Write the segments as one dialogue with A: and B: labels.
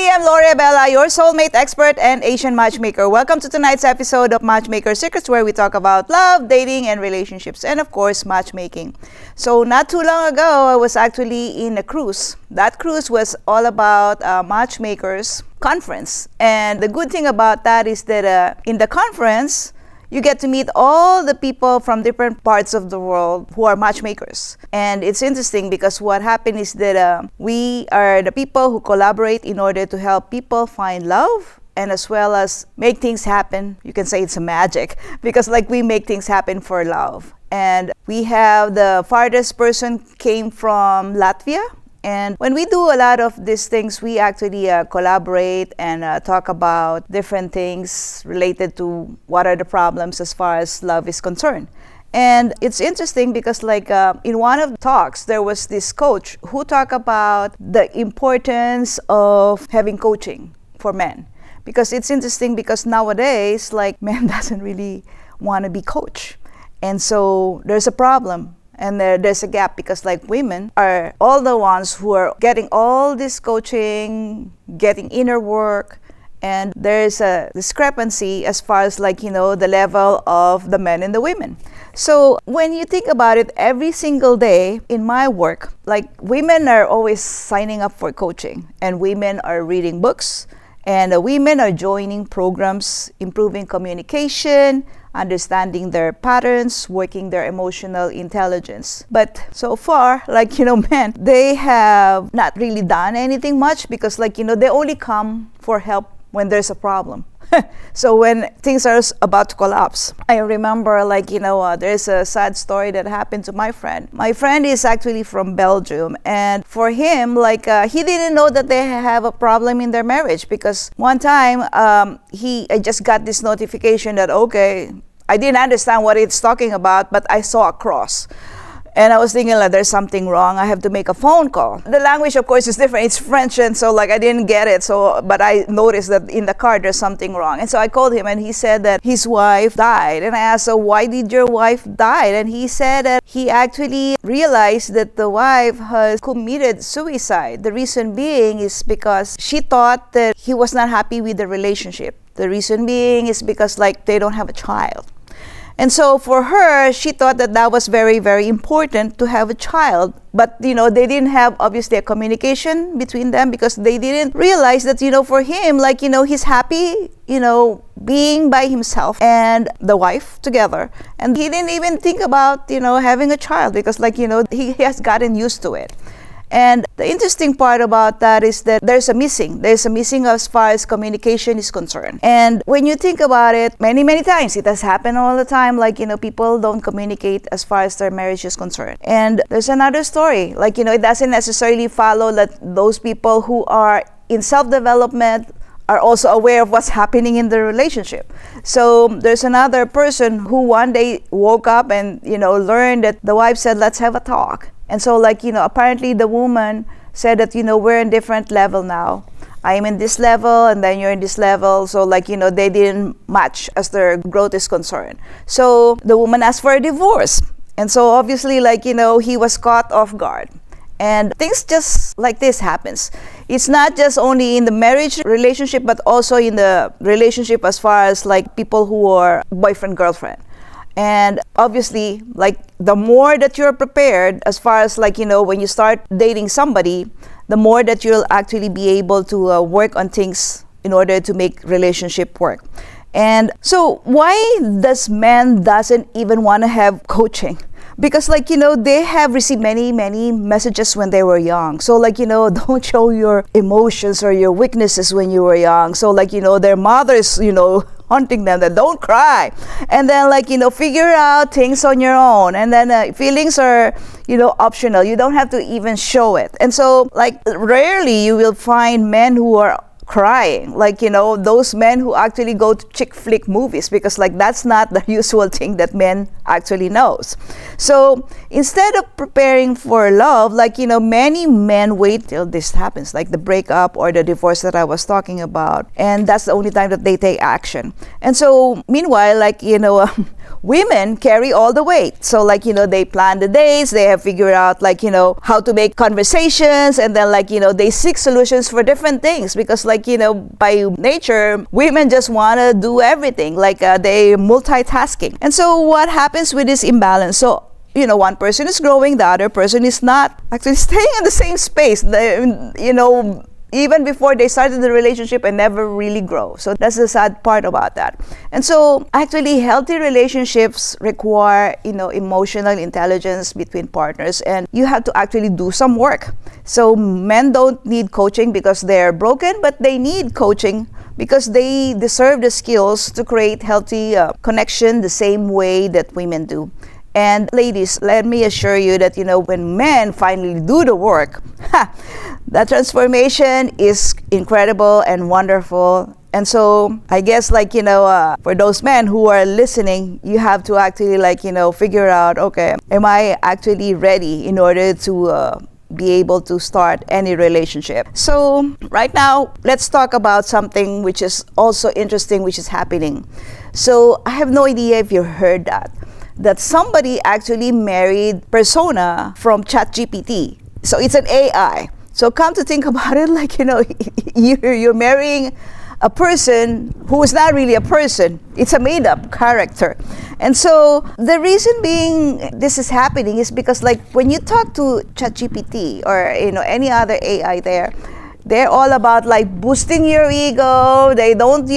A: I'm Lorii Abela, your soulmate expert and Asian matchmaker. Welcome to tonight's episode of Matchmaker Secrets, where we talk about love, dating, and relationships, and of course, matchmaking. So not too long ago, I was actually in a cruise. That cruise was all about Matchmakers conference. And the good thing about that is that in the conference, you get to meet all the people from different parts of the world who are matchmakers. And it's interesting because what happened is that we are the people who collaborate in order to help people find love and as well as make things happen. You can say it's a magic because we make things happen for love. And we have the farthest person came from Latvia. And when we do a lot of these things, we actually collaborate and talk about different things related to what are the problems as far as love is concerned. And it's interesting because in one of the talks, there was this coach who talked about the importance of having coaching for men. Because it's interesting because nowadays, men doesn't really want to be coached. And so there's a problem. And there's a gap because women are all the ones who are getting all this coaching, getting inner work, and there's a discrepancy as far as the level of the men and the women. So when you think about it, every single day in my work, women are always signing up for coaching, and women are reading books, and women are joining programs, improving communication, understanding their patterns, working their emotional intelligence. But so far, men, they have not really done anything much because they only come for help when there's a problem. So when things are about to collapse, I remember there's a sad story that happened to my friend. My friend is actually from Belgium, and for him, he didn't know that they have a problem in their marriage because one time I just got this notification that, okay, I didn't understand what it's talking about, but I saw a cross. And I was thinking there's something wrong. I have to make a phone call. The language, of course, is different. It's French, and so I didn't get it. But I noticed that in the car there's something wrong. And so I called him, and he said that his wife died. And I asked, so why did your wife die? And he said that he actually realized that the wife has committed suicide. The reason being is because she thought that he was not happy with the relationship. The reason being is because they don't have a child. And so for her, she thought that was very, very important to have a child. But, they didn't have, obviously, a communication between them because they didn't realize that, for him, he's happy, being by himself and the wife together. And he didn't even think about, having a child because, he has gotten used to it. And the interesting part about that is that there's a missing as far as communication is concerned. And when you think about it, many, many times, it has happened all the time, people don't communicate as far as their marriage is concerned. And there's another story, it doesn't necessarily follow that those people who are in self-development are also aware of what's happening in the relationship. So there's another person who one day woke up and, learned that the wife said, let's have a talk. And so apparently the woman said that, we're in different level now. I am in this level and then you're in this level. So they didn't match as their growth is concerned. So the woman asked for a divorce. And so obviously he was caught off guard. And things just like this happens. It's not just only in the marriage relationship, but also in the relationship as far as people who are boyfriend, girlfriend. And obviously, the more that you're prepared as far as when you start dating somebody, the more that you'll actually be able to work on things in order to make relationship work. And so why does men doesn't even want to have coaching? Because they have received many, many messages when they were young. So don't show your emotions or your weaknesses when you were young. So their mothers, haunting them that don't cry. And then figure out things on your own. And then feelings are, optional. You don't have to even show it. And so rarely you will find men who are crying, like, those men who actually go to chick flick movies, because like that's not the usual thing that men actually knows. So instead of preparing for love, like, many men wait till this happens, like the breakup or the divorce that I was talking about, and that's the only time that they take action. And so meanwhile, like, women carry all the weight. So like, they plan the dates, they have figured out like, how to make conversations, and then like, they seek solutions for different things, because like, by nature, women just want to do everything, like they multitasking. And so what happens with this imbalance? So one person is growing, the other person is not actually staying in the same space. Even before they started the relationship and never really grow. So that's the sad part about that. And so actually healthy relationships require, emotional intelligence between partners, and you have to actually do some work. So men don't need coaching because they're broken, but they need coaching because they deserve the skills to create healthy connection the same way that women do. And ladies, let me assure you that, when men finally do the work, that transformation is incredible and wonderful. And so I guess like, for those men who are listening, you have to actually like, figure out, okay, am I actually ready in order to be able to start any relationship? So right now, let's talk about something which is also interesting, which is happening. So I have no idea if you heard that somebody actually married persona from ChatGPT. So it's an AI. So come to think about it, like, you're marrying a person who is not really a person. It's a made-up character. And so the reason being this is happening is because like when you talk to ChatGPT or any other AI they're all about like boosting your ego. They don't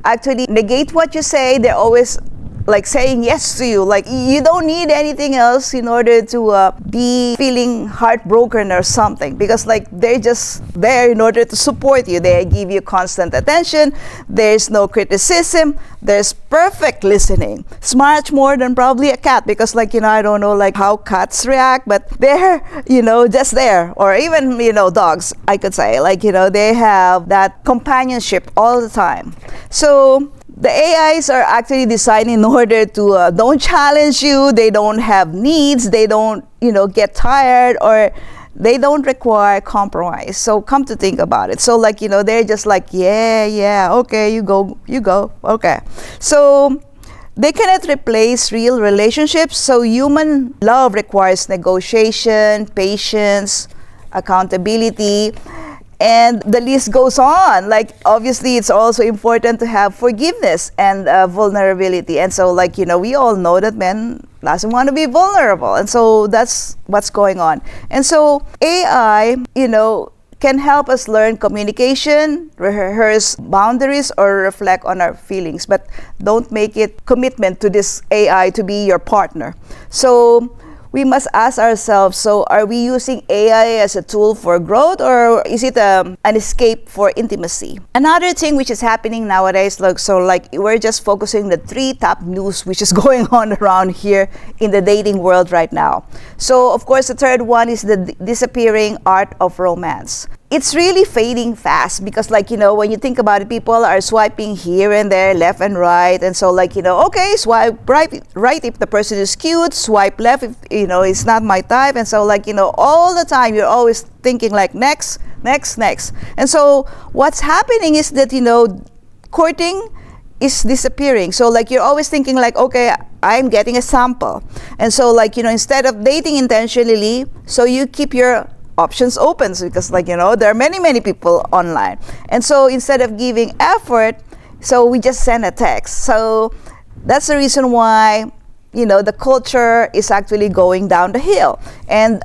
A: actually negate what you say. They're always like saying yes to you. Like you don't need anything else in order to be feeling heartbroken or something, because like they're just there in order to support you. They give you constant attention. There's no criticism. There's perfect listening. It's much more than probably a cat, because like I don't know like how cats react, but they're just there. Or even dogs, I could say, like they have that companionship all the time. So the AIs are actually designed in order to don't challenge you. They don't have needs. They don't get tired, or they don't require compromise. So come to think about it. So like they're just like yeah, okay, you go, okay. So they cannot replace real relationships. So human love requires negotiation, patience, accountability. And the list goes on. Like, obviously, it's also important to have forgiveness and vulnerability. And so, like, we all know that men doesn't want to be vulnerable. And so that's what's going on. And so AI, can help us learn communication, rehearse boundaries, or reflect on our feelings. But don't make it commitment to this AI to be your partner. So we must ask ourselves, so are we using AI as a tool for growth, or is it an escape for intimacy? Another thing which is happening nowadays, we're just focusing the 3 top news which is going on around here in the dating world right now. So of course the third one is the disappearing art of romance. It's really fading fast, because when you think about it, people are swiping here and there, left and right. And so okay, swipe right if the person is cute, swipe left if it's not my type. And so all the time you're always thinking like next. And so what's happening is that courting is disappearing. So you're always thinking like, okay, I'm getting a sample. And so instead of dating intentionally, so you keep your options open, because there are many people online. And so instead of giving effort, so we just send a text. So that's the reason why the culture is actually going down the hill. And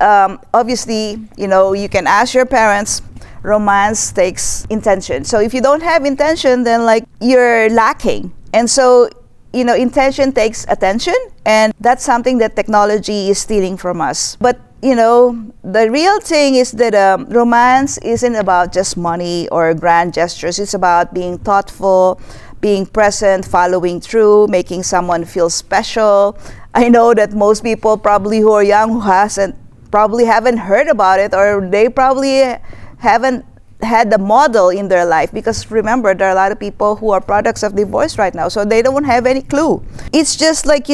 A: obviously you can ask your parents, romance takes intention. So if you don't have intention, then you're lacking. And so intention takes attention, and that's something that technology is stealing from us. But the real thing is that romance isn't about just money or grand gestures. It's about being thoughtful, being present, following through, making someone feel special. I know that most people probably who are young, who haven't heard about it, or they probably haven't had a model in their life, because remember, there are a lot of people who are products of divorce right now, so they don't have any clue. It's just like,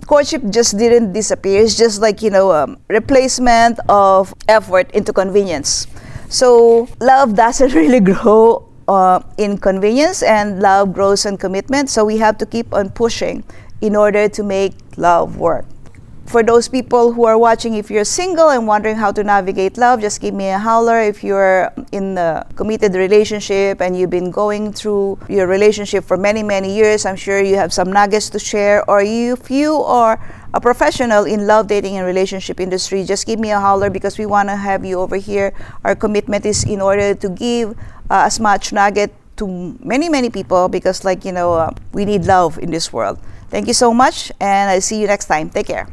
A: courtship just didn't disappear. It's just like, replacement of effort into convenience. So love doesn't really grow in convenience, and love grows in commitment. So we have to keep on pushing in order to make love work. For those people who are watching, if you're single and wondering how to navigate love, just give me a holler. If you're in a committed relationship and you've been going through your relationship for many, many years, I'm sure you have some nuggets to share. Or if you are a professional in love, dating, and relationship industry, just give me a holler, because we want to have you over here. Our commitment is in order to give as much nugget to many, many people, because we need love in this world. Thank you so much, and I'll see you next time. Take care.